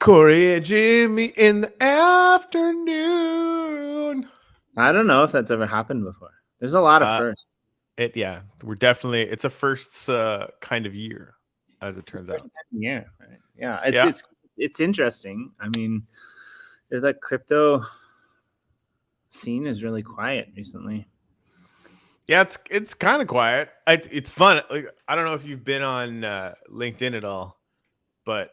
Corey and Jimmy in the afternoon. I don't know if that's ever happened before. There's a lot of firsts. We're definitely, it's a first kind of year, as it turns out. Yeah, right. Yeah, it's interesting. I mean, the crypto scene is really quiet recently. Yeah, it's kind of quiet. It's fun. Like, I don't know if you've been on LinkedIn at all, but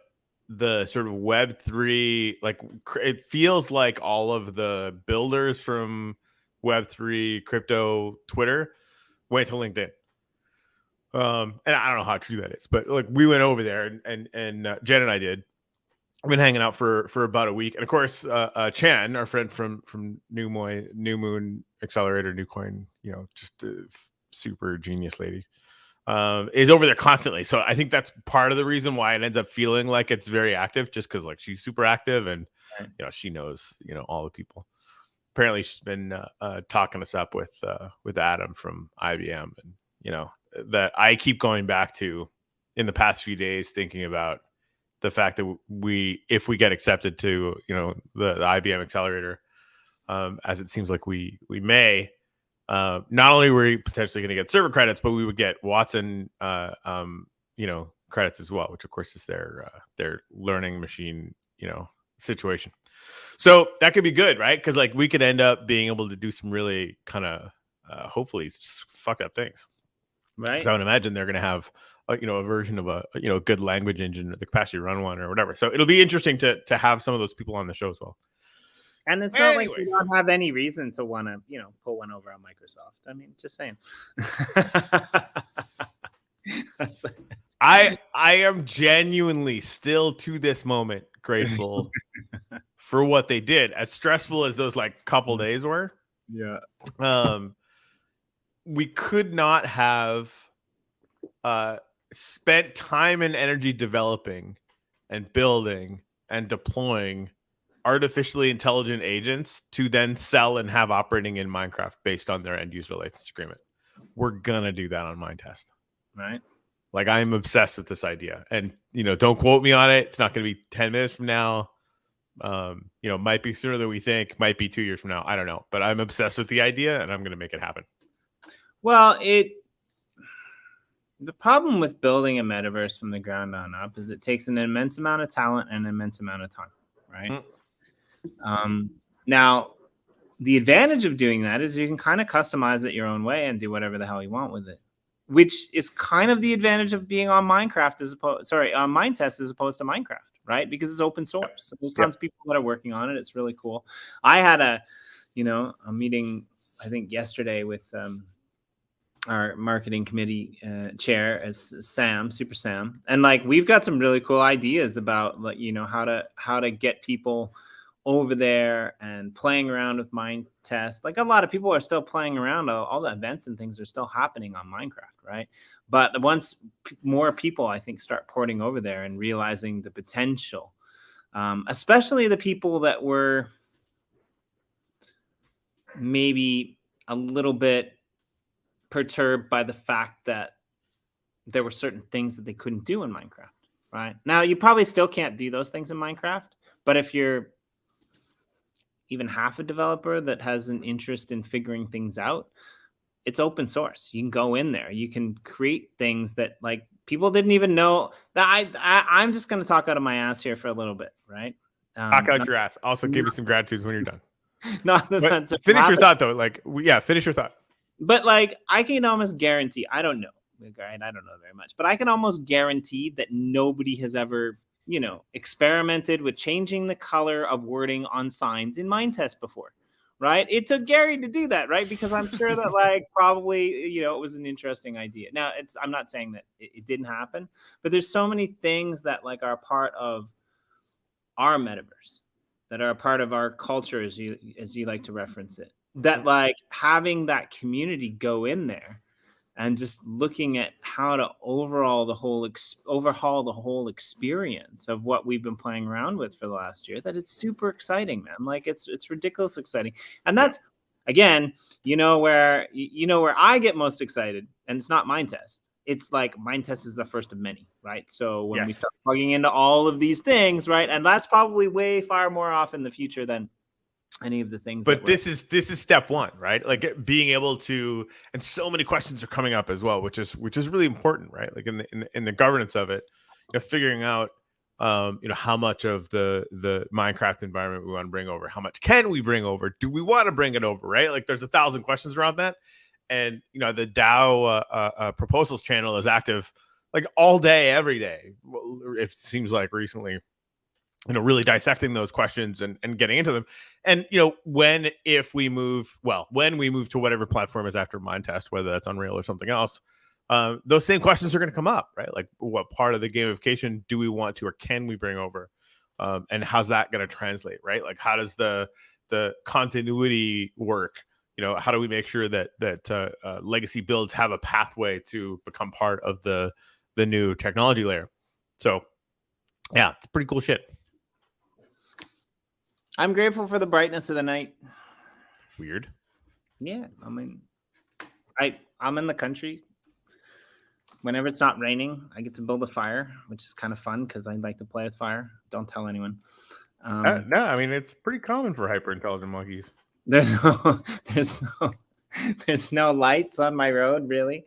the sort of Web3, like it feels like all of the builders from Web3 crypto Twitter went to LinkedIn. And I don't know how true that is, but like we went over there and Jen and I did. I've been hanging out for about a week, and of course, Chan, our friend from New Moon Accelerator, New Coin, just a super genius lady, is over there constantly. So I think that's part of the reason why it ends up feeling like it's very active, just because like she's super active and she knows all the people. Apparently, she's been talking us up with Adam from IBM, and that I keep going back to in the past few days, thinking about the fact that if we get accepted to the IBM accelerator, as it seems like we may, not only were we potentially going to get server credits, but we would get Watson credits as well, which of course is their learning machine situation. So that could be good, right? Because like we could end up being able to do some really kind of hopefully fucked up things, right? So I would imagine they're going to have a version of a good language engine, the capacity to run one or whatever. So it'll be interesting to have some of those people on the show as well. And it's not like we don't have any reason to want to pull one over on Microsoft. I mean, just saying. I am genuinely still to this moment grateful for what they did, as stressful as those like couple days were. Yeah. We could not have spent time and energy developing and building and deploying artificially intelligent agents to then sell and have operating in Minecraft based on their end user license agreement. We're gonna do that on Mindtest, right? Like I'm obsessed with this idea, and don't quote me on it. It's not gonna be 10 minutes from now. Might be sooner than we think. Might be 2 years from now. I don't know, but I'm obsessed with the idea, and I'm gonna make it happen. Well, the problem with building a metaverse from the ground on up is it takes an immense amount of talent and an immense amount of time, right? Now, the advantage of doing that is you can kind of customize it your own way and do whatever the hell you want with it, which is kind of the advantage of being on Minecraft on Mindtest as opposed to Minecraft, right? Because it's open source. So there's tons of people that are working on it. It's really cool. I had a meeting, I think yesterday with our marketing committee chair as Super Sam, and like we've got some really cool ideas about like how to get people over there and playing around with Mindtest. Like a lot of people are still playing around, all the events and things are still happening on Minecraft, right? But once more people I think start porting over there and realizing the potential, especially the people that were maybe a little bit perturbed by the fact that there were certain things that they couldn't do in Minecraft, right? Now, you probably still can't do those things in Minecraft, but if you're even half a developer that has an interest in figuring things out, it's open source. You can go in there. You can create things that like people didn't even know. That I'm just going to talk out of my ass here for a little bit, right? Talk out your ass. Also, give me some gratitude when you're done. Finish your thought though. Like, finish your thought. But like, I can almost guarantee, I don't know, right? I don't know very much, but I can almost guarantee that nobody has ever, experimented with changing the color of wording on signs in Mindtest before, right? It took Gary to do that, right? Because I'm sure that like probably, it was an interesting idea. Now, I'm not saying that it didn't happen, but there's so many things that like are part of our metaverse, that are a part of our culture, as you like to reference it. That like having that community go in there and just looking at how to overhaul the whole experience of what we've been playing around with for the last year, that it's super exciting, man. Like it's ridiculous exciting. And that's again, where I get most excited, and it's not Mindtest. it's like Mindtest is the first of many, right? So when we Yes. start plugging into all of these things, right, and that's probably way far more off in the future than any of the things. But this is step one, right? Like being able to, and so many questions are coming up as well, which is really important, right? Like in the governance of it, figuring out how much of the Minecraft environment we want to bring over, how much can we bring over, do we want to bring it over, right? Like there's 1,000 questions around that. And the DAO proposals channel is active like all day, every day. It seems like recently, really dissecting those questions and getting into them. And when we move to whatever platform is after Mindtest, whether that's Unreal or something else, those same questions are going to come up, right? Like what part of the gamification do we want to or can we bring over, and how's that going to translate, right? Like how does the continuity work? How do we make sure that legacy builds have a pathway to become part of the new technology layer? So yeah, it's pretty cool shit. I'm grateful for the brightness of the night. Weird. Yeah, I mean, I'm in the country. Whenever it's not raining, I get to build a fire, which is kind of fun because I like to play with fire. Don't tell anyone. No, I mean it's pretty common for hyper intelligent monkeys. There's no lights on my road, really.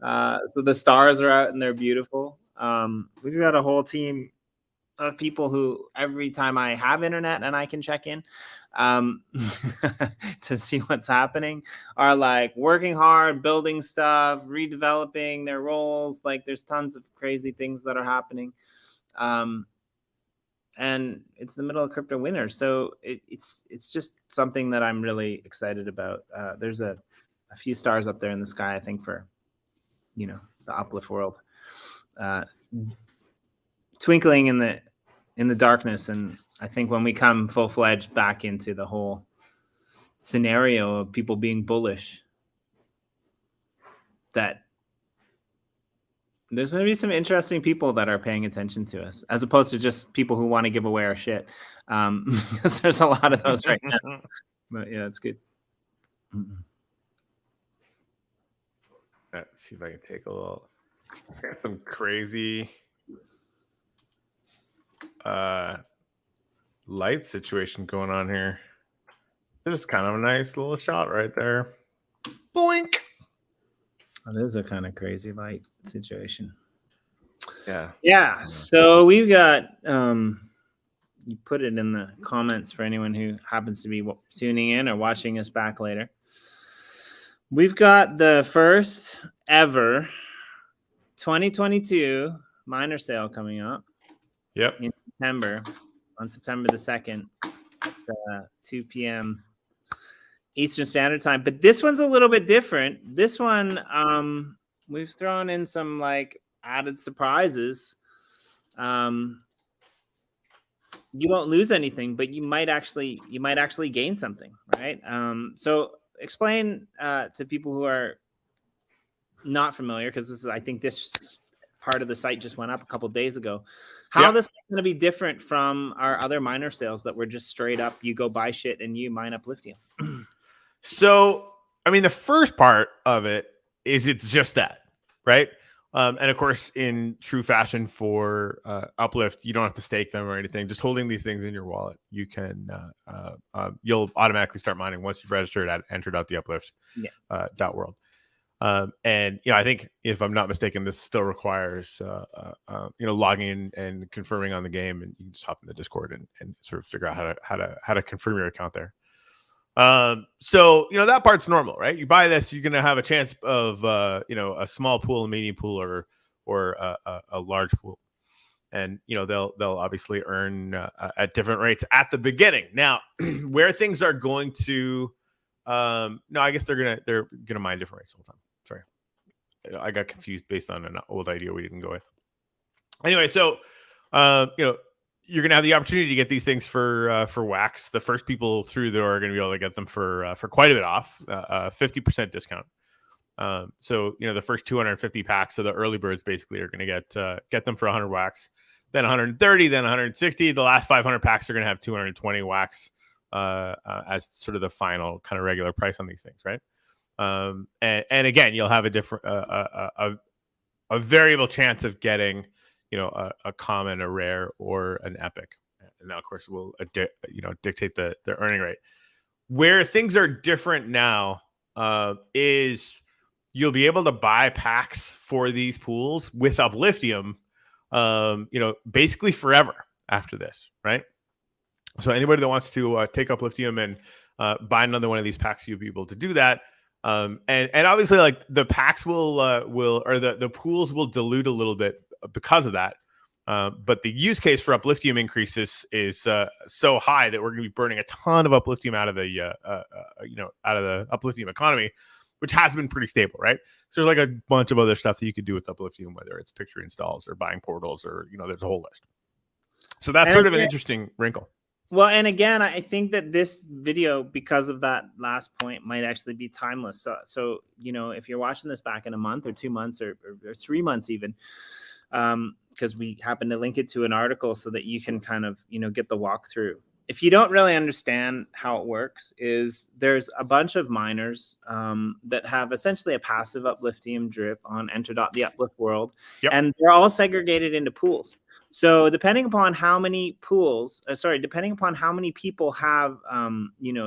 So the stars are out and they're beautiful. We've got a whole team of people who every time I have internet and I can check in to see what's happening are like working hard, building stuff, redeveloping their roles. Like there's tons of crazy things that are happening. And it's the middle of crypto winter. So it's just something that I'm really excited about. There's a few stars up there in the sky, I think, for, the uplift world. Twinkling in the darkness. And I think when we come full-fledged back into the whole scenario of people being bullish, that there's going to be some interesting people that are paying attention to us, as opposed to just people who want to give away our shit. Because there's a lot of those right now. But yeah, it's good. Let's see if I can take a little. I got some crazy light situation going on here. There's kind of a nice little shot right there. Blink. It is a kind of crazy light situation. Yeah. So we've got you put it in the comments for anyone who happens to be tuning in or watching us back later. We've got the first ever 2022 miner sale coming up. Yep. In September, on September the 2nd at 2 p.m. Eastern Standard Time. But this one's a little bit different. This one, we've thrown in some like added surprises. You won't lose anything, but you might actually gain something, right? So explain to people who are not familiar, because I think this part of the site just went up a couple of days ago, how this is going to be different from our other miner sales that were just straight up, you go buy shit and you mine UpLiftIum. So, I mean, the first part of it is it's just that, right? And of course, in true fashion for Uplift, you don't have to stake them or anything. Just holding these things in your wallet, you can you'll automatically start mining once you've registered at enter.theuplift.world. And I think if I'm not mistaken, this still requires logging in and confirming on the game, and you can just hop in the Discord and sort of figure out how to confirm your account there. So that part's normal, right? You buy this, you're gonna have a chance of a small pool, a medium pool, or a large pool, and they'll obviously earn at different rates at the beginning. Now, where things are going to, no, I guess they're gonna mine different rates the whole time. Sorry, I got confused based on an old idea we didn't go with. Anyway, so you're gonna have the opportunity to get these things for wax. The first people through there are gonna be able to get them for quite a bit off, 50% discount. So the first 250 packs of the early birds basically are gonna get them for 100 wax, then 130, then 160. The last 500 packs are gonna have 220 wax as sort of the final kind of regular price on these things, right? And again, you'll have a different a variable chance of getting, a common, a rare, or an epic. And that, of course, will dictate the earning rate. Where things are different now is you'll be able to buy packs for these pools with UpLiftIum, basically forever after this, right? So anybody that wants to take UpLiftIum and buy another one of these packs, you'll be able to do that. And obviously, like, the packs will or the pools will dilute a little bit because of that. But the use case for UpLiftIum increases is so high that we're going to be burning a ton of UpLiftIum out of the out of the UpLiftIum economy, which has been pretty stable, right? So there's like a bunch of other stuff that you could do with UpLiftIum, whether it's picture installs or buying portals, or there's a whole list. So that's sort of an interesting wrinkle. Well, and again, I think that this video, because of that last point, might actually be timeless. So if you're watching this back in a month or 2 months or 3 months even, because we happen to link it to an article so that you can kind of, get the walkthrough. If you don't really understand how it works, there's a bunch of miners that have essentially a passive UpLiftIum drip on enter.the-uplift world, and they're all segregated into pools. So depending upon how many people have,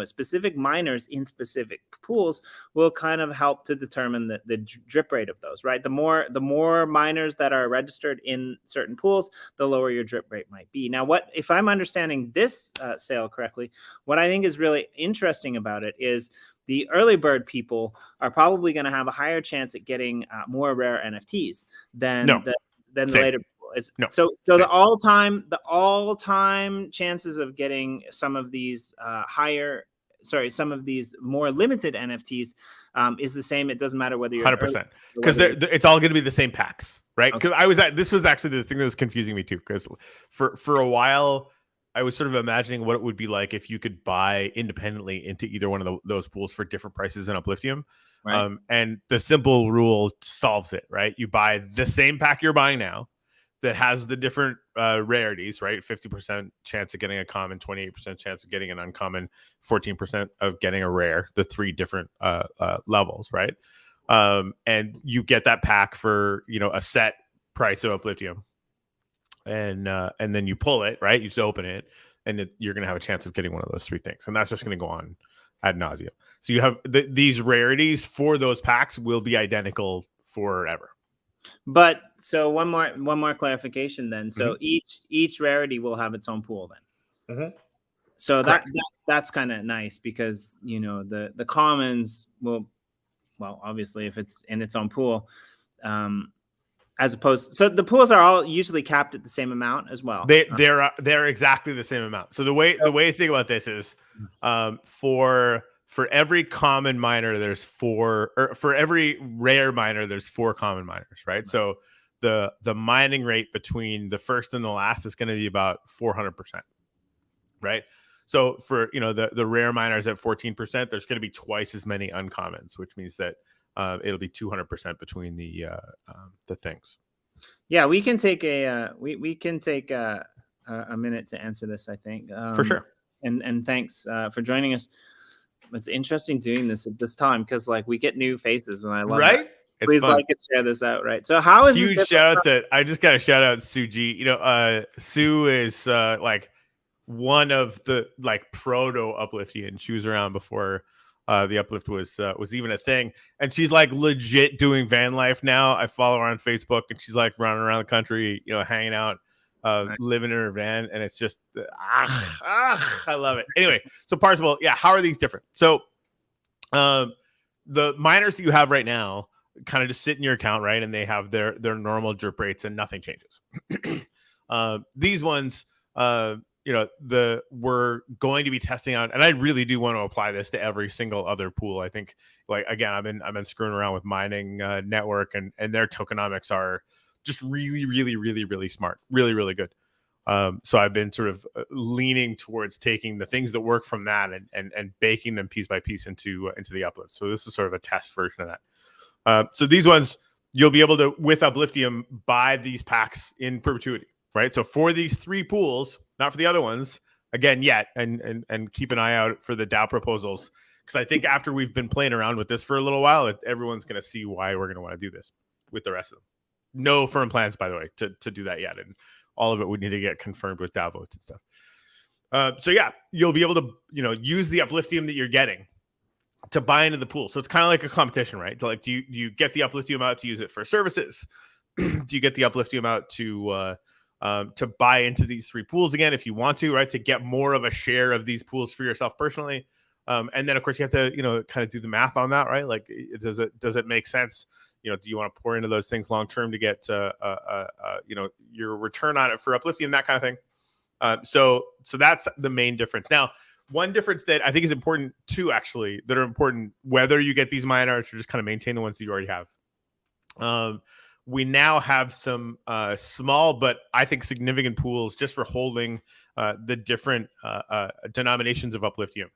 specific miners in specific pools, will kind of help to determine the drip rate of those, right? The more miners that are registered in certain pools, the lower your drip rate might be. Now, if I'm understanding this sale correctly, what I think is really interesting about it is the early bird people are probably going to have a higher chance at getting more rare NFTs than the later. So the all time chances of getting some of these some of these more limited NFTs is the same. It doesn't matter whether you're 100%, because it's all going to be the same packs, right? Because this was actually the thing that was confusing me too, because for a while I was sort of imagining what it would be like if you could buy independently into either one of those pools for different prices in UpLiftIum. Right. And the simple rule solves it, right? You buy the same pack you're buying now that has the different rarities, right? 50% chance of getting a common, 28% chance of getting an uncommon, 14% of getting a rare, the 3 different levels, right? And you get that pack for, a set price of UpLiftIum. And then you pull it, right? You just open it, and you're going to have a chance of getting one of those 3 things. And that's just going to go on ad nauseum. So you have these rarities for those packs will be identical forever. But so one more clarification then. So each rarity will have its own pool then. So that's kind of nice, because the commons will, well, obviously if it's in its own pool, as opposed, so the pools are all usually capped at the same amount as well. They're exactly the same amount. So the way to think about this is, for every common miner, there's 4, or for every rare miner, there's 4 common miners, right? So the mining rate between the first and the last is going to be about 400%, right? So for the rare miners at 14%, there's going to be twice as many uncommons, which means that it'll be 200% between the things. Yeah, we can take a minute to answer this, I think. For sure. And thanks for joining us. It's interesting doing this at this time, because we get new faces, and I love it. Please like and share this out, right? So how is huge this shout out to, I just got to shout out Sue G. Sue is one of the proto Upliftian. She was around before the Uplift was even a thing, and she's legit doing van life now. I follow her on Facebook, and she's running around the country, hanging out, living in her van, and it's just I love it. Anyway, so Parzival, how are these different? So the miners that you have right now kind of just sit in your account, right? And they have their normal drip rates, and nothing changes. These ones, we're going to be testing out, and I really do want to apply this to every single other pool. I think, again, I've been screwing around with Mining Network, and their tokenomics are just really, really, really, really smart, really, really good. So I've been sort of leaning towards taking the things that work from that and baking them piece by piece into the Uplift. So this is sort of a test version of that. So these ones, you'll be able to, with UpLiftIum, buy these packs in perpetuity, right? So for these 3 pools, not for the other ones, again, yet, and keep an eye out for the DAO proposals, because I think after we've been playing around with this for a little while, everyone's going to see why we're going to want to do this with the rest of them. no firm plans, by the way, to do that yet, and all of it would need to get confirmed with DAO votes and stuff. So yeah, you'll be able to use the Upliftium that you're getting to buy into the pool. So it's kind of like a competition, right? Like, do you get the Upliftium out to use it for services? Do you get the Upliftium out to buy into these 3 pools again if you want to, right? To get more of a share of these pools for yourself personally. And then of course you have to, kind of do the math on that, right? Like, does it make sense? Do you want to pour into those things long term to get your return on it for Upliftium, that kind of thing? So that's the main difference. Now, one difference that I think is important too, actually, that are important whether you get these miners or just kind of maintain the ones that you already have. We now have some small but I think significant pools just for holding the different denominations of Upliftium.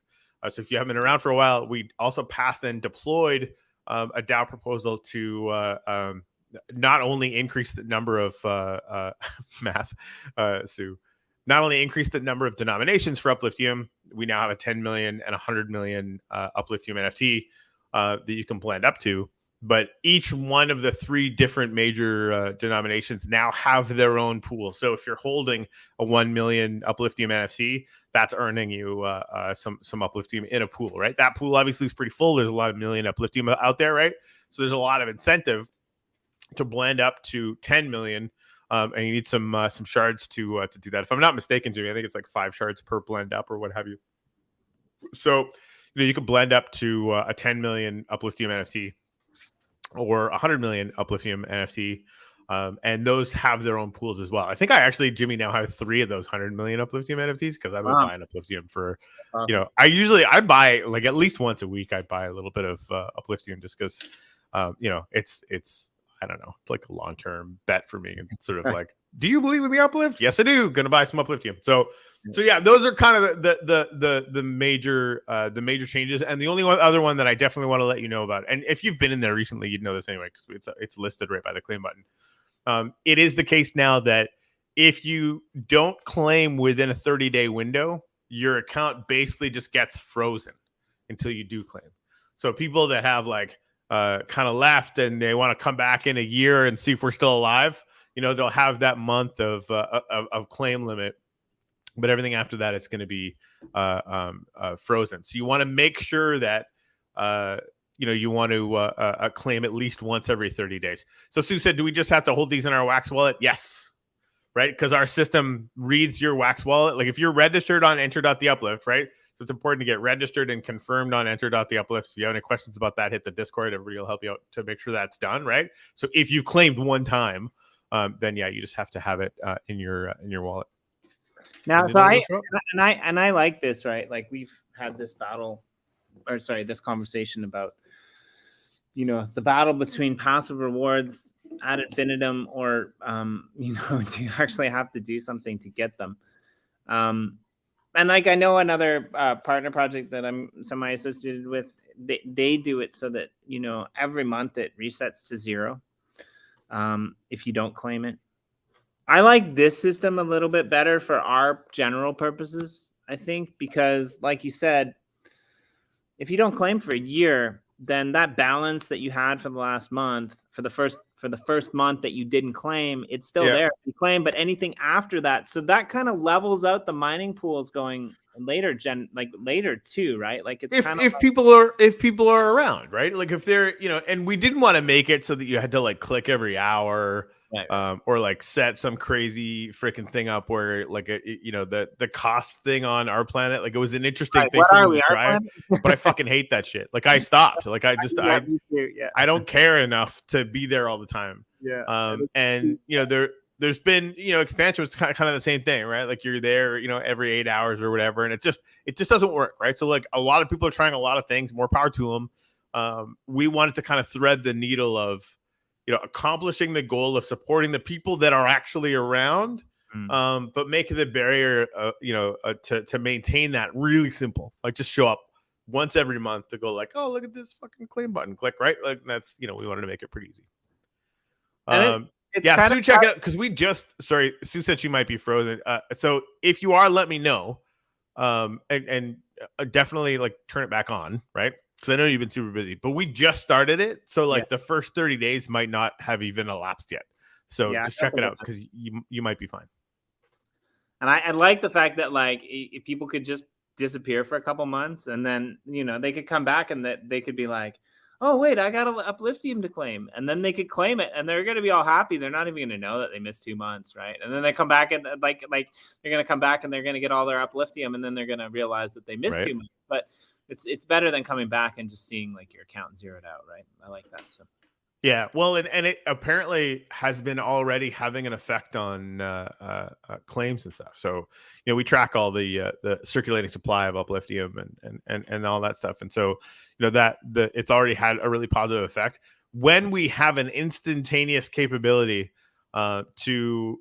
So if you haven't been around for a while, we also passed and deployed a DAO proposal to not only increase the number of Sue, not only increase the number of denominations for Upliftium. We now have a 10 million and 100 million Upliftium NFT that you can blend up to. But each one of the 3 different major denominations now have their own pool. So if you're holding a 1 million Upliftium NFT, that's earning you some Upliftium in a pool, right? That pool obviously is pretty full. There's a lot of million Upliftium out there, right? So there's a lot of incentive to blend up to 10 million. And you need some shards to do that. If I'm not mistaken, Jimmy, I think it's like 5 shards per blend up or what have you. So you could blend up to a 10 million Upliftium NFT or 100 million Upliftium NFT, and those have their own pools as well. I think I actually, Jimmy, now have 3 of those 100 million Upliftium NFTs because I've been buying Upliftium for, Awesome. I buy like at least once a week. I buy a little bit of Upliftium just because, it's I don't know, it's like a long-term bet for me. It's sort of like, do you believe in the uplift? Yes, I do. Gonna buy some Upliftium. So yeah, those are kind of the major changes. And the only other one that I definitely want to let you know about, and if you've been in there recently, you'd know this anyway because it's listed right by the claim button. It is the case now that if you don't claim within a 30-day window, your account basically just gets frozen until you do claim. So people that have like kind of left and they want to come back in a year and see if we're still alive, they'll have that month of claim limit. But everything after that, it's going to be frozen. So you want to make sure that you want to claim at least once every 30 days. So Sue said, do we just have to hold these in our Wax wallet? Yes, right? Because our system reads your Wax wallet. Like if you're registered on enter.theuplift, right? So it's important to get registered and confirmed on enter.theuplift. If you have any questions about that, hit the Discord. Everybody will help you out to make sure that's done, right? So if you've claimed one time, then yeah, you just have to have it in your wallet. Now, so I like this, right? Like we've had this this conversation about, the battle between passive rewards ad infinitum or, do you actually have to do something to get them? And like, I know another partner project that I'm semi-associated with, they do it so that, every month it resets to 0 if you don't claim it. I like this system a little bit better for our general purposes, I think, because like you said, if you don't claim for a year, then that balance that you had for the last month, for the first month that you didn't claim, it's still there. You claim, but anything after that, so that kind of levels out the mining pools going later too, right? Like it's if people are around, right? Like if they're, and we didn't want to make it so that you had to like click every hour. Right. Or like set some crazy freaking thing up where like the cost thing on our planet, like it was an interesting thing for me to try, but I fucking hate that shit. Like I stopped. Like I just I don't care enough to be there all the time. Yeah. And there's been expansion was kind of the same thing, right? Like you're there every 8 hours or whatever, and it just doesn't work, right? So like a lot of people are trying a lot of things. More power to them. We wanted to kind of thread the needle of accomplishing the goal of supporting the people that are actually around, but making the barrier, to maintain that really simple. Like just show up once every month to go like, oh, look at this fucking claim button, click, right? Like that's, we wanted to make it pretty easy. Sue, check it out because Sue said she might be frozen. So if you are, let me know, and definitely like turn it back on, right? Because I know you've been super busy, but we just started it. So like the first 30 days might not have even elapsed yet. So Yeah, just check it out because you might be fine. And I like the fact that like if people could just disappear for a couple months and then they could come back and that they could be like, oh wait, I got an Upliftium to claim, and then they could claim it and they're going to be all happy. They're not even going to know that they missed 2 months, right? And then they come back and like they're going to come back and they're going to get all their Upliftium, and then they're going to realize that they missed 2 months. But it's better than coming back and just seeing like your account zeroed out, right? I like that. So. Yeah, well, and it apparently has been already having an effect on claims and stuff. So, we track all the circulating supply of Upliftium and all that stuff. And so, it's already had a really positive effect. When we have an instantaneous capability to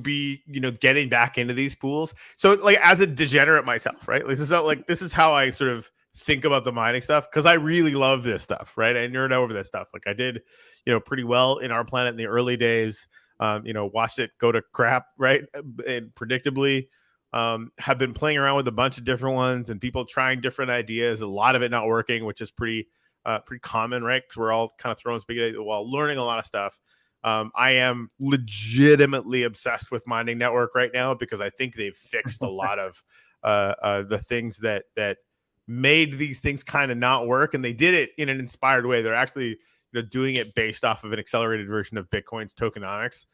be getting back into these pools. So, like, as a degenerate myself, right? This is how I sort of think about the mining stuff, because I really love this stuff, right? I nerd over this stuff. Like I did, pretty well in our planet in the early days. Watched it go to crap, right? And predictably, have been playing around with a bunch of different ones and people trying different ideas. A lot of it not working, which is pretty common, right? Because we're all kind of throwing spaghetti at the wall, learning a lot of stuff. I am legitimately obsessed with Mining Network right now because I think they've fixed a lot of the things that made these things kind of not work, and they did it in an inspired way. They're actually doing it based off of an accelerated version of Bitcoin's tokenomics,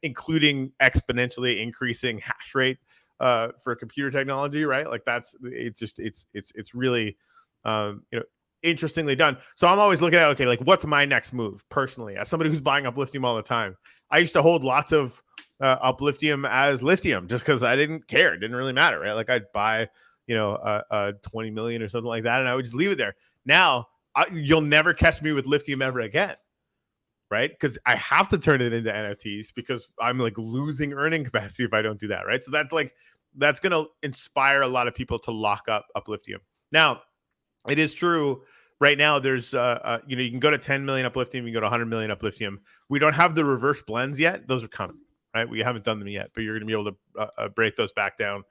including exponentially increasing hash rate for computer technology, right? Like it's really interestingly done. So I'm always looking at, okay, like what's my next move personally as somebody who's buying Upliftium all the time. I used to hold lots of Upliftium as lithium just because I didn't care. It didn't really matter, right? Like I'd buy 20 million or something like that, and I would just leave it there. Now you'll never catch me with lithium ever again, right? Because I have to turn it into NFTs because I'm like losing earning capacity if I don't do that, right? So that's going to inspire a lot of people to lock up Upliftium. Now, it is true. Right now, there's you can go to 10 million Upliftium, you can go to 100 million Upliftium. We don't have the reverse blends yet; those are coming, right? We haven't done them yet, but you're going to be able to break those back down,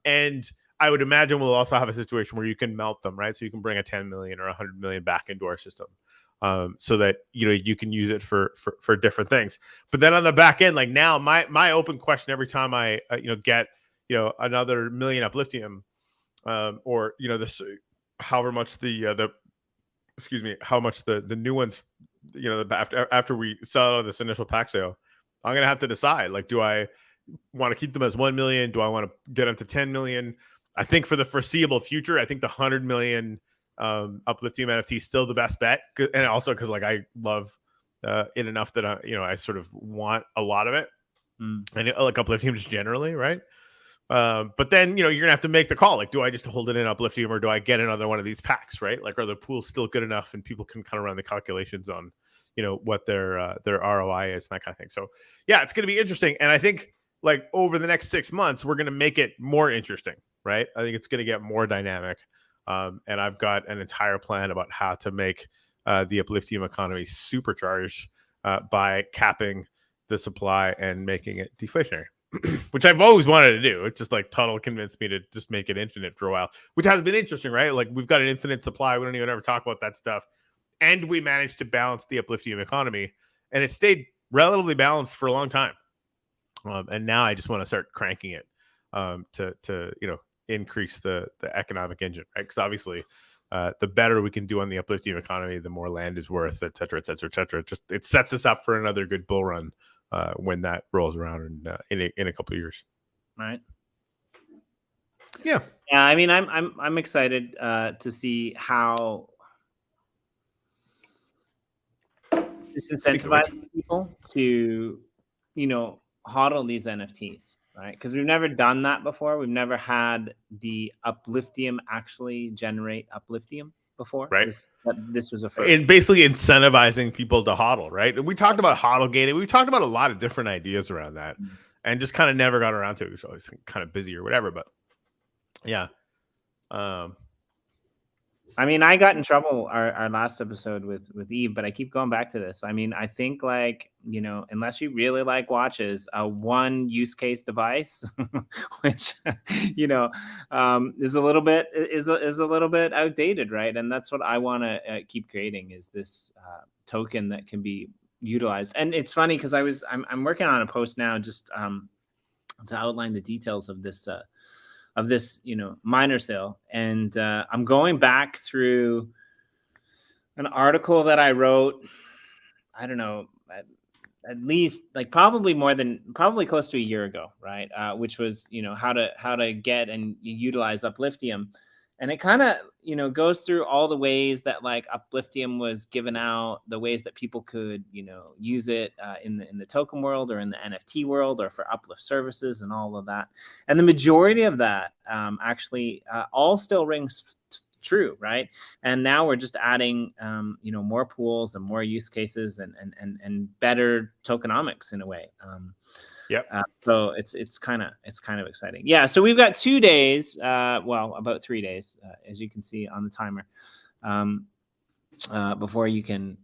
and I would imagine we'll also have a situation where you can melt them, right? So you can bring a 10 million or 100 million back into our system, so that you can use it for different things. But then on the back end, like now, my open question every time I get another million Upliftium, or this however much how much the new ones after we sell this initial pack sale, I'm gonna have to decide, like, do I want to keep them as 1 million? Do I want to get them to 10 million? I think for the foreseeable future, I think the 100 million Upliftium NFT is still the best bet, and also because like I love it enough that I sort of want a lot of it, and like Upliftium just generally, right? But then you're gonna have to make the call. Like, do I just hold it in Upliftium or do I get another one of these packs, right? Like, are the pools still good enough and people can kind of run the calculations on what their ROI is and that kind of thing. So yeah, it's gonna be interesting, and I think like over the next 6 months we're gonna make it more interesting, right? I think it's gonna get more dynamic, and I've got an entire plan about how to make the Upliftium economy supercharged by capping the supply and making it deflationary. Which I've always wanted to do. It's just like Tuttle convinced me to just make it infinite for a while, which has been interesting, right? Like we've got an infinite supply. We don't even ever talk about that stuff. And we managed to balance the Upliftium economy, and it stayed relatively balanced for a long time. And now I just want to start cranking it to increase the economic engine, right? Because obviously the better we can do on the Upliftium economy, the more land is worth, et cetera, et cetera, et cetera. It sets us up for another good bull run when that rolls around in a couple of years. Right. Yeah. I mean, I'm excited to see how this incentivizes people to hodl these NFTs, right? Because we've never done that before. We've never had the Upliftium actually generate Upliftium before, right? This was a first. And basically incentivizing people to hodl, right? We talked about hodl gating. We talked about a lot of different ideas around that, and just kind of never got around to it. It was always kind of busy or whatever. But yeah, I mean, I got in trouble our last episode with Eve, but I keep going back to this. I mean, I think like, unless you really like watches, a one use case device, which, is a little bit outdated, right? And that's what I want to keep creating, is this token that can be utilized. And it's funny because I'm working on a post now just to outline the details of this miner sale, and I'm going back through an article that I wrote, I don't know, at least like probably close to a year ago, right? Which was, how to get and utilize UpLiftIUM. And it kind of, goes through all the ways that like UpLiftIUM was given out, the ways that people could, use it in the token world or in the NFT world or for uplift services and all of that. And the majority of that actually all still rings true, right? And now we're just adding, more pools and more use cases and better tokenomics in a way. Yep. So it's kind of exciting. Yeah. So we've got 2 days, about 3 days, as you can see on the timer, before you can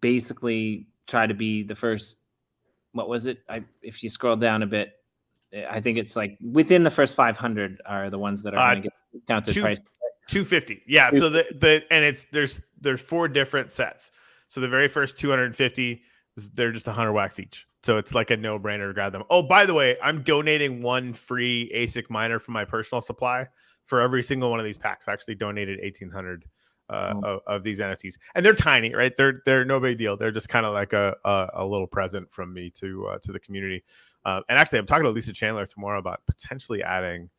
basically try to be the first. What was it? If you scroll down a bit, I think it's like within the first 500 are the ones that are going to get discounted price. 250. Yeah. So there's 4 different sets. So the very first 250, they're just 100 wax each. So it's like a no-brainer to grab them. Oh, by the way, I'm donating 1 free ASIC miner from my personal supply for every single one of these packs. I actually donated 1,800 of these NFTs, and they're tiny, right? They're no big deal. They're just kind of like a little present from me to the community. And actually, I'm talking to Lisa Chandler tomorrow about potentially adding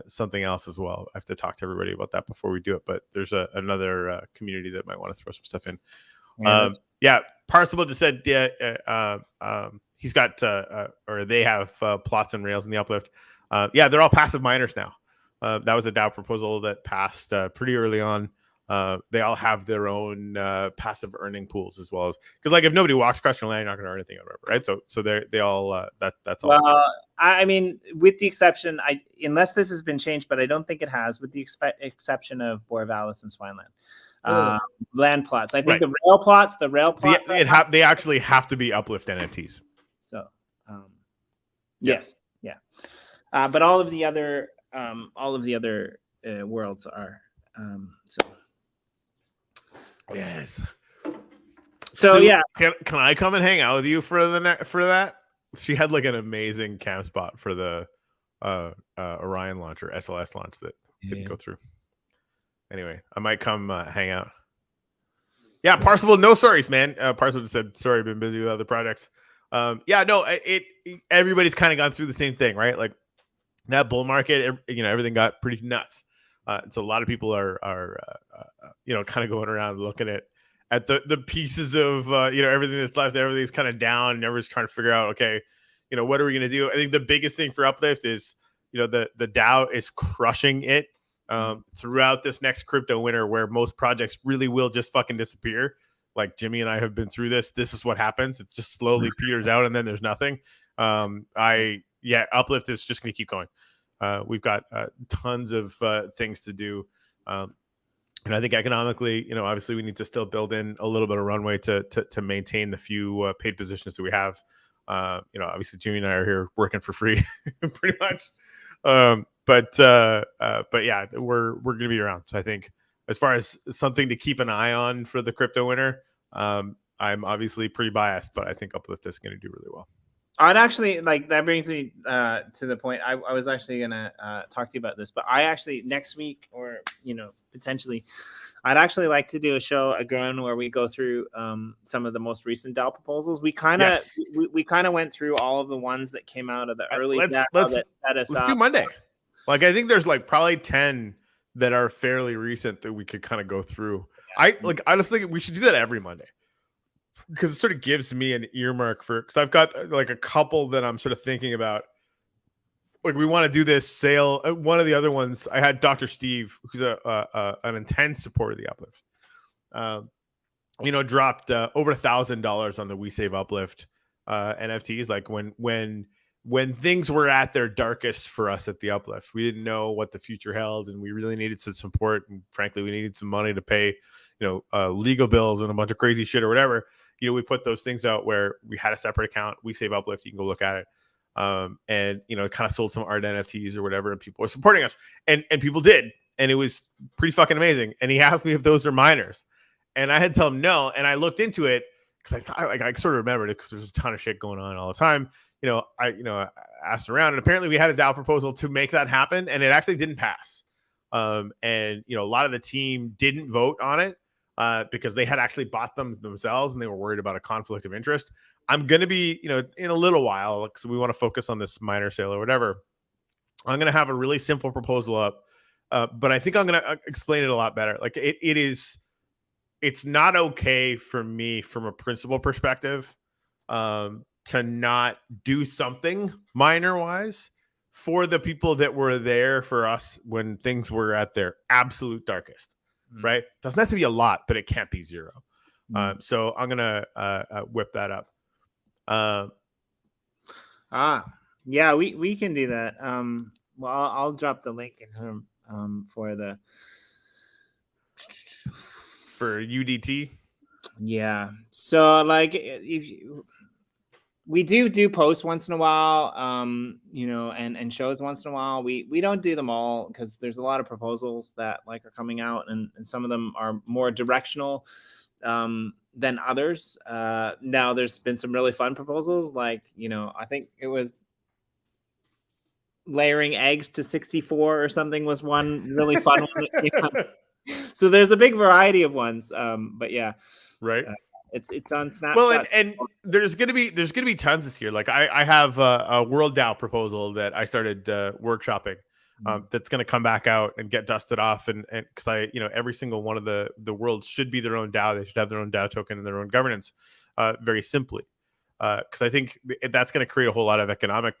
something else as well. I have to talk to everybody about that before we do it. But there's another community that might want to throw some stuff in. Yeah, Parsible just said, he's got, or they have plots and rails in the Uplift. Yeah, they're all passive miners now. That was a DAO proposal that passed pretty early on. They all have their own passive earning pools as well as, because like if nobody walks across your land, you're not going to earn anything out of it, right? So they all that's all. Well, I mean, with the exception, unless this has been changed, but I don't think it has, with the exception of Borevalis and Swineland. Land plots. I think the rail plots. They actually have to be Uplift NFTs. So, yes, yeah. But all of the other worlds are. So. Yes. So yeah. Can I come and hang out with you for that? She had like an amazing camp spot for the Orion launch or SLS launch that didn't go through. Anyway, I might come hang out. Yeah, Parsible, no sorries, man. Parsible just said, sorry, been busy with other projects. Yeah, no, everybody's kind of gone through the same thing, right? Like that bull market, everything got pretty nuts. So a lot of people are kind of going around looking at the pieces of, everything that's left. Everything's kind of down and everyone's trying to figure out, okay, what are we going to do? I think the biggest thing for Uplift is, the DAO is crushing it. Throughout this next crypto winter, where most projects really will just fucking disappear. Like Jimmy and I have been through this. This is what happens. It just slowly peters out and then there's nothing. Uplift is just going to keep going. We've got tons of things to do. And I think economically, obviously we need to still build in a little bit of runway to maintain the few paid positions that we have. Obviously Jimmy and I are here working for free pretty much. But yeah, we're going to be around. So I think as far as something to keep an eye on for the crypto winter, I'm obviously pretty biased, but I think Uplift is going to do really well. I'd actually that brings me to the point. I was actually going to talk to you about this, but I actually next week or, potentially I'd actually like to do a show again where we go through some of the most recent DAO proposals. We kind of we kind of went through all of the ones that came out of the early DAO that set us up. Let's do Monday. Like I think there's like probably 10 that are fairly recent that we could kind of go through. I just think we should do that every Monday because it sort of gives me an earmark because I've got like a couple that I'm sort of thinking about. Like we want to do this sale. One of the other ones I had Dr. Steve, who's an intense supporter of the Uplift. Dropped over $1,000 on the We Save Uplift NFTs. Like when things were at their darkest for us at the Uplift, we didn't know what the future held, and we really needed some support. And frankly, we needed some money to pay, legal bills and a bunch of crazy shit or whatever. We put those things out where we had a separate account. We Save Uplift. You can go look at it. And kind of sold some art NFTs or whatever, and people were supporting us, and people did, and it was pretty fucking amazing. And he asked me if those are miners, and I had to tell him no. And I looked into it because I thought like I sort of remembered it because there's a ton of shit going on all the time. I asked around, and apparently we had a DAO proposal to make that happen, and it actually didn't pass. And a lot of the team didn't vote on it because they had actually bought them themselves, and they were worried about a conflict of interest. I'm going to be, in a little while, because we want to focus on this minor sale or whatever. I'm going to have a really simple proposal up, but I think I'm going to explain it a lot better. Like it's not okay for me from a principal perspective to not do something minor wise for the people that were there for us when things were at their absolute darkest, right? Doesn't have to be a lot, but it can't be zero. So I'm going to whip that up. Yeah, we can do that. Well, I'll drop the link in for UDT. Yeah. So like we do posts once in a while, and shows once in a while. We don't do them all because there's a lot of proposals that like are coming out, and some of them are more directional than others. Now there's been some really fun proposals, like I think it was layering eggs to 64 or something was one really fun one. So there's a big variety of ones, but yeah, right. It's on Snapchat. Well, and there's gonna be tons this year. Like I have a World DAO proposal that I started workshopping. That's gonna come back out and get dusted off, and because every single one of the worlds should be their own DAO. They should have their own DAO token and their own governance, very simply. Because I think that's going to create a whole lot of economic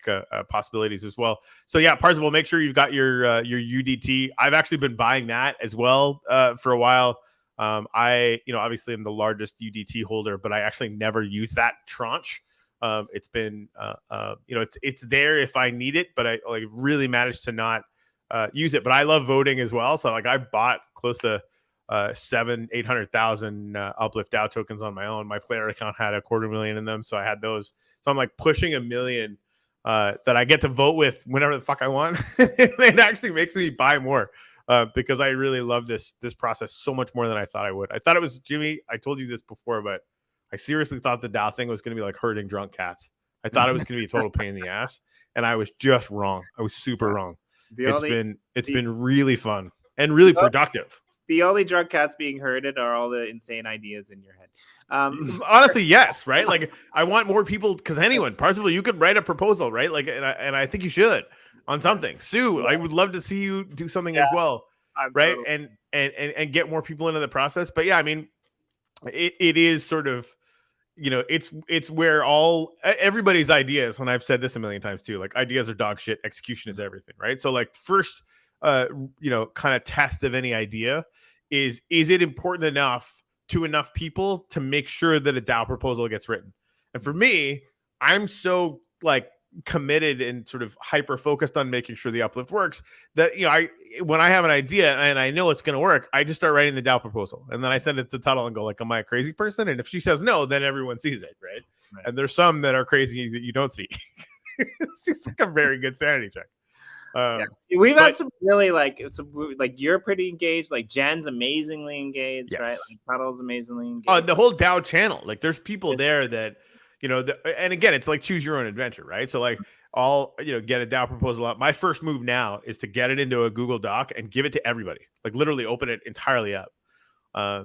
possibilities as well. So yeah, Parzival, make sure you've got your UDT. I've actually been buying that as well for a while. I obviously am the largest UDT holder, but I actually never use that tranche. It's been it's there if I need it, but I like really managed to not use it. But I love voting as well, so like I bought close to 800,000 Uplift DAO tokens on my own. My player account had 250,000 in them, so I had those. So I'm like pushing 1 million that I get to vote with whenever the fuck I want. It actually makes me buy more because I really love this process so much more than I thought I would. I thought it was, Jimmy, I told you this before, but I seriously thought the DAO thing was going to be like herding drunk cats. I thought it was going to be a total pain in the ass, and I was just wrong. I was super wrong. It's been really fun and really productive. The only drug cats being herded are all the insane ideas in your head. Honestly, yes, right? Like, I want more people, because anyone, Parzival, you could write a proposal, right? Like, and I think you should on something. Sue, I would love to see you do something as well, right? Totally. And get more people into the process. But yeah, I mean, it is sort of, it's where everybody's ideas, and I've said this a million times too, like ideas are dog shit, execution is everything, right? So like first kind of test of any idea is it important enough to enough people to make sure that a DAO proposal gets written? And for me, I'm so like committed and sort of hyper focused on making sure the uplift works that when I have an idea and I know it's going to work, I just start writing the DAO proposal, and then I send it to Tuttle and go like, am I a crazy person? And if she says no, then everyone sees it, right? And there's some that are crazy that you don't see. It's just like a very good sanity check. We've had some really like you're pretty engaged, like Jen's amazingly engaged, yes. Right? Like Tuttle's amazingly engaged. The whole DAO channel, like there's people there that and again, it's like choose your own adventure, right? So like I'll get a DAO proposal up. My first move now is to get it into a Google Doc and give it to everybody, like literally open it entirely up.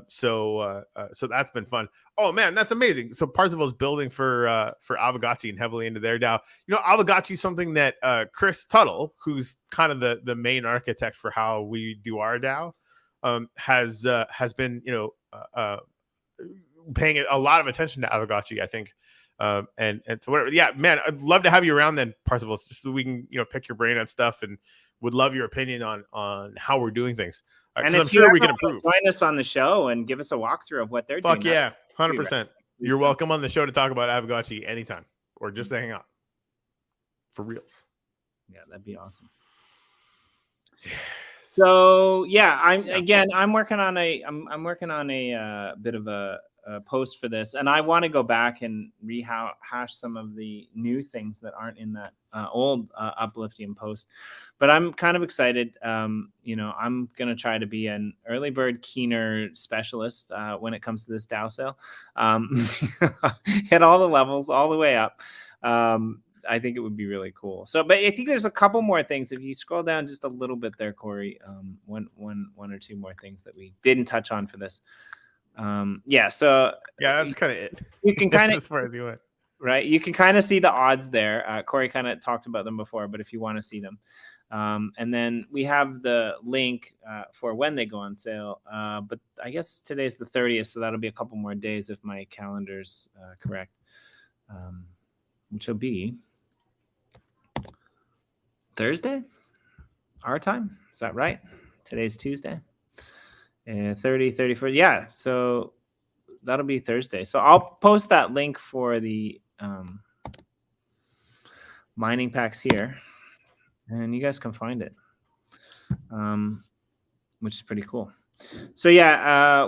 So that's been fun. Oh man, that's amazing. So Parzival's building for Aavegotchi and heavily into their DAO. Aavegotchi is something that Chris Tuttle, who's kind of the main architect for how we do our DAO, has been paying a lot of attention to Aavegotchi, I think. And so whatever. Yeah, man, I'd love to have you around then, Parzival, just so we can pick your brain on stuff, and would love your opinion on how we're doing things. And I'm sure we can improve. Join us on the show and give us a walkthrough of what they're doing. Fuck yeah, 100%. You're welcome on the show to talk about Aavegotchi anytime, or just to hang out. For reals. Yeah, that'd be awesome. So yeah, I'm working on a bit of a post for this, and I want to go back and rehash some of the new things that aren't in that old UpLiftIum post. But I'm kind of excited. You know, I'm gonna try to be an early bird keener specialist when it comes to this DAO sale. Hit all the levels all the way up. I think it would be really cool. So, but I think there's a couple more things. If you scroll down just a little bit there, Corey, one or two more things that we didn't touch on for this. Yeah. So yeah, that's kind of it. You can kind of, as far as you went, right? You can kind of see the odds there. Corey kind of talked about them before, but if you want to see them, and then we have the link for when they go on sale. But I guess today's the 30th, so that'll be a couple more days if my calendar's correct, which will be Thursday, our time. Is that right? Today's Tuesday. 30, 31st. Yeah. So that'll be Thursday. So I'll post that link for the mining packs here, and you guys can find it, which is pretty cool. So yeah,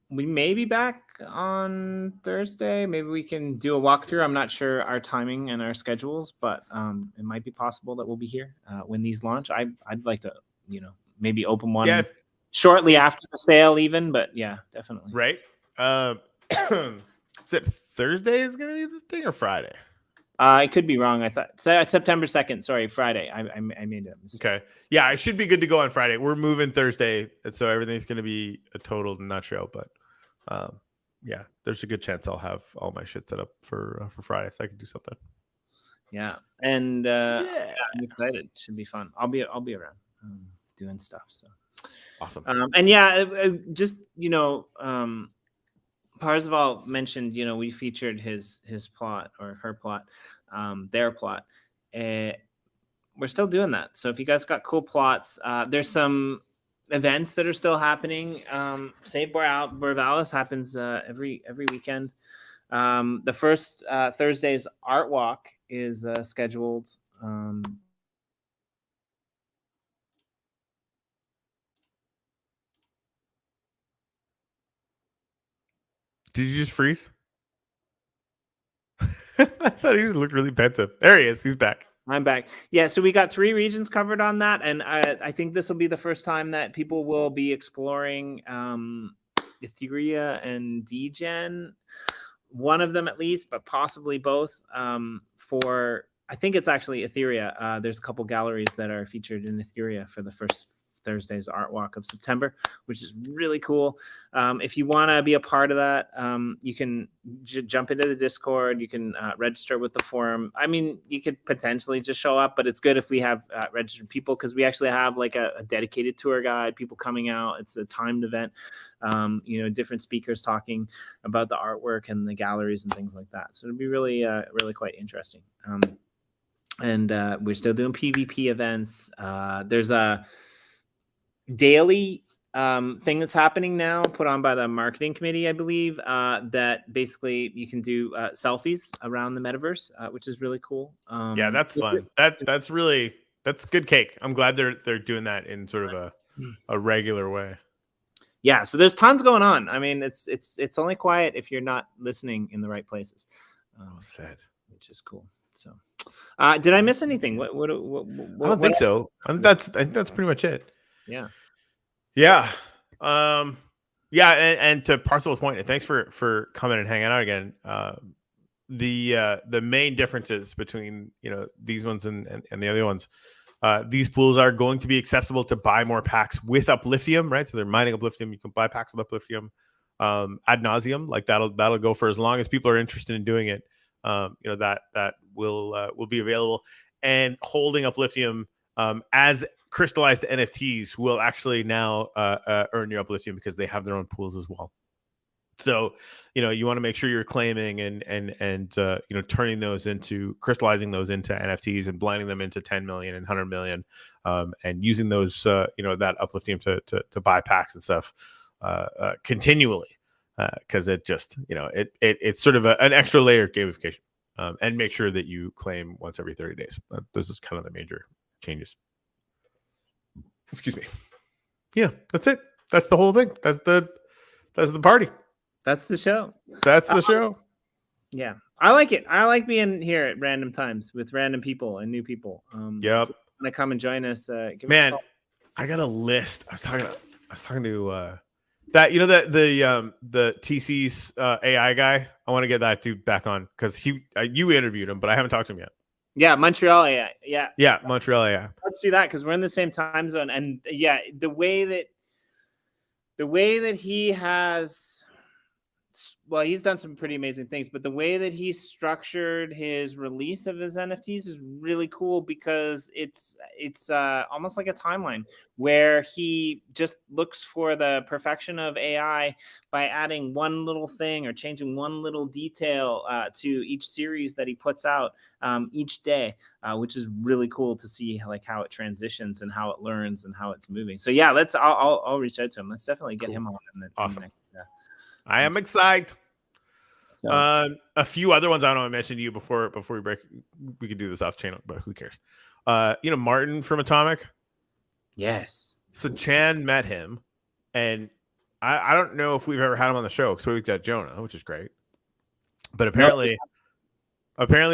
we may be back on Thursday. Maybe we can do a walkthrough. I'm not sure our timing and our schedules, but it might be possible that we'll be here when these launch. I'd like to, you know, maybe open one shortly after the sale even, but yeah, definitely. Right. Is it Thursday is going to be the thing or Friday? I could be wrong. I thought September 2nd. Sorry, Friday. I made a mistake. Okay. Yeah, I should be good to go on Friday. We're moving Thursday, so everything's going to be a total nutshell. But yeah, there's a good chance I'll have all my shit set up for Friday, so I can do something. Yeah, and yeah, I'm excited. Should be fun. I'll be around doing stuff. So awesome. And yeah, just you know. Parzival mentioned, you know, we featured his plot or her plot, their plot. We're still doing that. So if you guys got cool plots, there's some events that are still happening. Save Borvalis happens every weekend. The first Thursday's art walk is scheduled. Did you just freeze? I thought he looked really pensive. There he is. He's back. I'm back. Yeah, so we got 3 regions covered on that, and I think this will be the first time that people will be exploring Etheria and Degen, one of them at least, but possibly both. For I think it's actually Etheria. There's a couple galleries that are featured in Etheria for the first Thursday's art walk of September, which is really cool. If you want to be a part of that, you can jump into the Discord. You can register with the forum. I mean, you could potentially just show up, but it's good if we have registered people because we actually have like a dedicated tour guide, people coming out. It's a timed event, you know, different speakers talking about the artwork and the galleries and things like that. So it'll be really, really quite interesting. And we're still doing PvP events. There's a daily thing that's happening now, put on by the marketing committee, I believe, that basically you can do selfies around the metaverse, which is really cool. Yeah, that's fun. That's good cake. I'm glad they're doing that in sort of a regular way. Yeah, so there's tons going on. I mean, it's only quiet if you're not listening in the right places. Sad. Which is cool. So, did I miss anything? What I don't think so. I think that's pretty much it. Yeah. Yeah. Yeah. And to Parcel's point, and thanks for coming and hanging out again. The main differences between, you know, these ones and the other ones, these pools are going to be accessible to buy more packs with UpLiftIum, right? So they're mining UpLiftIum. You can buy packs with UpLiftIum ad nauseum. Like that'll go for as long as people are interested in doing it. You know, that will be available, and holding UpLiftIum as crystallized NFTs will actually now earn your UpLiftIum because they have their own pools as well. So, you know, you want to make sure you're claiming and you know, turning those into crystallizing those into NFTs and blending them into 10 million and 100 million, and using those you know, that UpLiftIum to buy packs and stuff continually, because it just, you know, it's sort of an extra layer of gamification, and make sure that you claim once every 30 days. This is kind of the major changes. Excuse me. Yeah, that's it. That's the whole thing. That's That's the party. That's the show. That's the show. Yeah, I like it. I like being here at random times with random people and new people. Yep. Want to come and join us? Give Man, us a call. I got a list. I was talking to that, you know, that the TC's AI guy. I want to get that dude back on because you interviewed him, but I haven't talked to him yet. Yeah, Montreal AI. Yeah, Montreal AI. Let's do that because we're in the same time zone. And yeah, the way that he has, well, he's done some pretty amazing things, but the way that he structured his release of his NFTs is really cool because it's almost like a timeline where he just looks for the perfection of AI by adding one little thing or changing one little detail to each series that he puts out each day, which is really cool to see like how it transitions and how it learns and how it's moving. So yeah, I'll reach out to him. Let's definitely get him on in the next. I am excited. So, a few other ones I don't want to mention to you before we break. We could do this off channel, but who cares? You know, Martin from Atomic. yes. So Chan met him, and I don't know if we've ever had him on the show because we've got Jonah, which is great. But apparently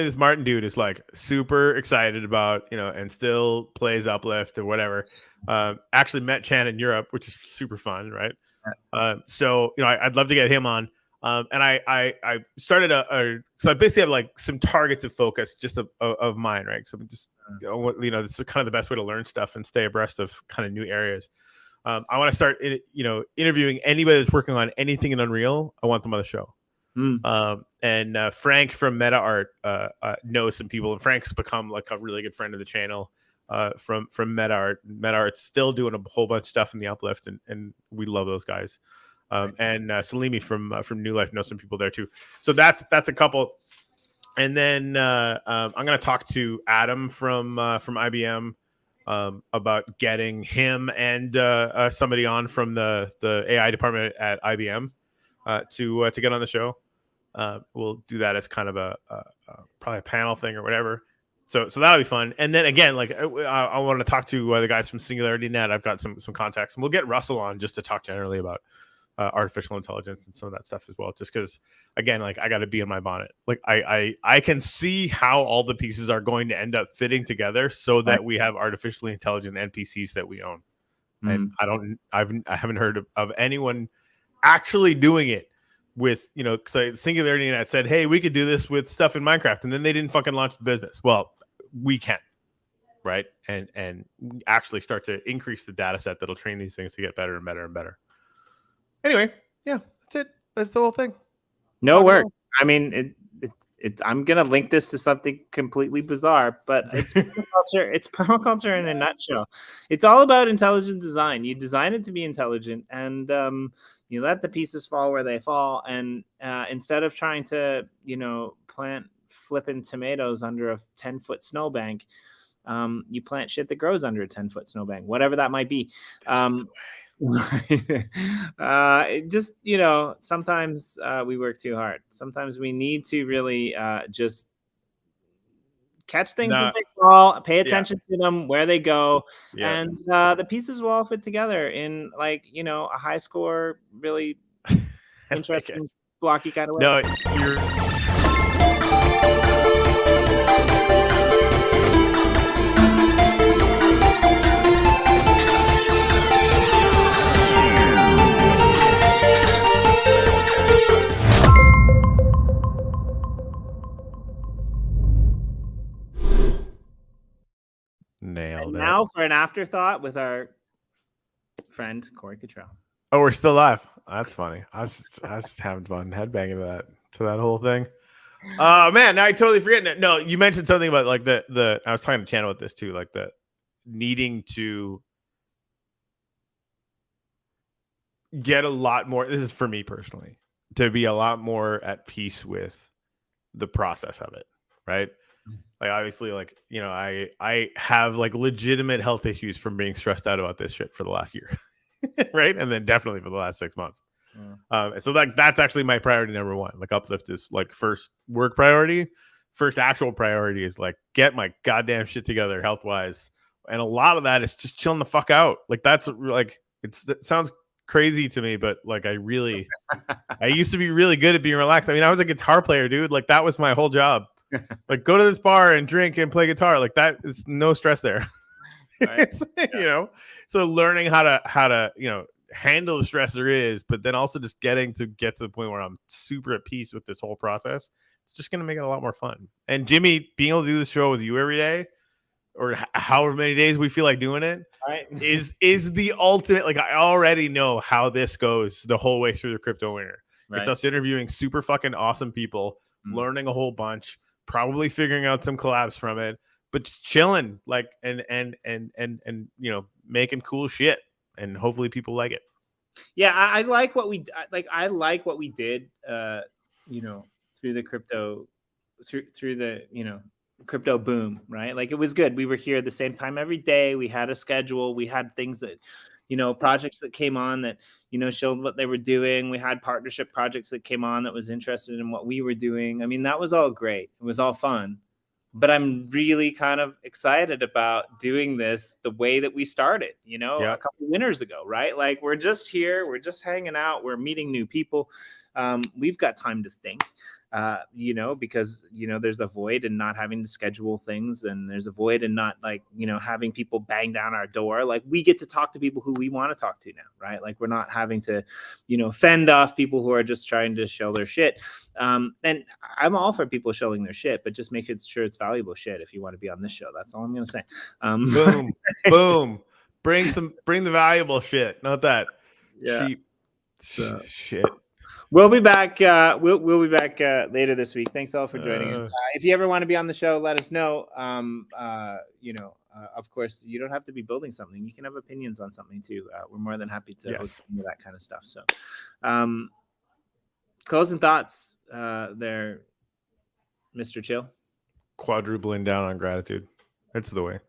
this Martin dude is like super excited about, you know, and still plays Uplift or whatever. Actually met Chan in Europe, which is super fun, right? So, you know, I'd love to get him on. And I started so I basically have like some targets of focus just of mine, right? So just, you know, this is kind of the best way to learn stuff and stay abreast of kind of new areas. I want to start, you know, interviewing anybody that's working on anything in Unreal. I want them on the show. And Frank from Meta Art knows some people, and Frank's become like a really good friend of the channel. From Meta Art. Meta Art's still doing a whole bunch of stuff in the Uplift, and we love those guys. And Salimi from New Life knows some people there too. So that's a couple. And then I'm going to talk to Adam from IBM about getting him and somebody on from the AI department at IBM to get on the show. We'll do that as kind of a probably a panel thing or whatever. So that'll be fun. And then again, like I want to talk to the guys from Singularity Net. I've got some contacts, and we'll get Russell on just to talk generally about artificial intelligence and some of that stuff as well. Just because, again, like I got to be in my bonnet. Like I can see how all the pieces are going to end up fitting together so that we have artificially intelligent NPCs that we own. And I haven't heard of anyone actually doing it with, you know, because Singularity Net said, hey, we could do this with stuff in Minecraft, and then they didn't fucking launch the business. Well, we can, right? And actually start to increase the data set that'll train these things to get better and better and better. Anyway, yeah, that's it. That's the whole thing. No work. I mean, I'm gonna link this to something completely bizarre, but it's permaculture. It's permaculture in a nutshell. It's all about intelligent design. You design it to be intelligent, and you let the pieces fall where they fall. And instead of trying to, you know, plant flipping tomatoes under a 10-foot snowbank, you plant shit that grows under a 10-foot snowbank, whatever that might be. Just, you know, sometimes we work too hard. Sometimes we need to really just catch things as they fall, pay attention to them, where they go, and the pieces will all fit together in, like, you know, a high score, really interesting, blocky kind of way. No, you're... Nailed it. Now for an afterthought with our friend Corey Cottrell. Oh, we're still live. That's funny. I was just having fun headbanging to that whole thing. Oh man, now I totally forget it. No, you mentioned something about like the I was talking to Chan about this too, like the needing to get a lot more. This is for me personally, to be a lot more at peace with the process of it, right? Like obviously, like, you know, I have like legitimate health issues from being stressed out about this shit for the last year, right? And then definitely for the last 6 months. So like that's actually my priority number one. Like Uplift is like first work priority. First actual priority is like get my goddamn shit together health wise, and a lot of that is just chilling the fuck out. Like that's like it sounds crazy to me, but like I used to be really good at being relaxed. I mean, I was a guitar player, dude. Like that was my whole job. Like go to this bar and drink and play guitar. Like that is no stress there. Right. You know, so learning how to handle the stress there is, but then also just get to the point where I'm super at peace with this whole process. It's just gonna make it a lot more fun. And Jimmy, being able to do this show with you every day, or however many days we feel like doing it, Right. is the ultimate. Like I already know how this goes the whole way through the crypto winter. Right. It's us interviewing super fucking awesome people, learning a whole bunch, probably figuring out some collabs from it, but just chilling, like and making cool shit, and hopefully people like it. Yeah, I like what we like. I like what we did. Through the crypto, through the crypto boom, right? Like it was good. We were here at the same time every day. We had a schedule. We had things that, projects that came on that, showed what they were doing. We had partnership projects that came on that was interested in what we were doing. I mean, that was all great. It was all fun. But I'm really kind of excited about doing this the way that we started, a couple winters ago, right? Like we're just here, we're just hanging out, we're meeting new people. We've got time to think, because, there's a void in not having to schedule things, and there's a void in not having people bang down our door. Like we get to talk to people who we want to talk to now, right? Like we're not having to, fend off people who are just trying to show their shit. And I'm all for people showing their shit, but just make sure it's valuable shit if you want to be on this show. That's all I'm going to say. Boom, boom. Bring the valuable shit, not that cheap shit. We'll be back. We'll be back later this week. Thanks all for joining us. If you ever want to be on the show, let us know. Of course, you don't have to be building something. You can have opinions on something too. We're more than happy to host that kind of stuff. So, closing thoughts there, Mr. Chill. Quadrupling down on gratitude. That's the way.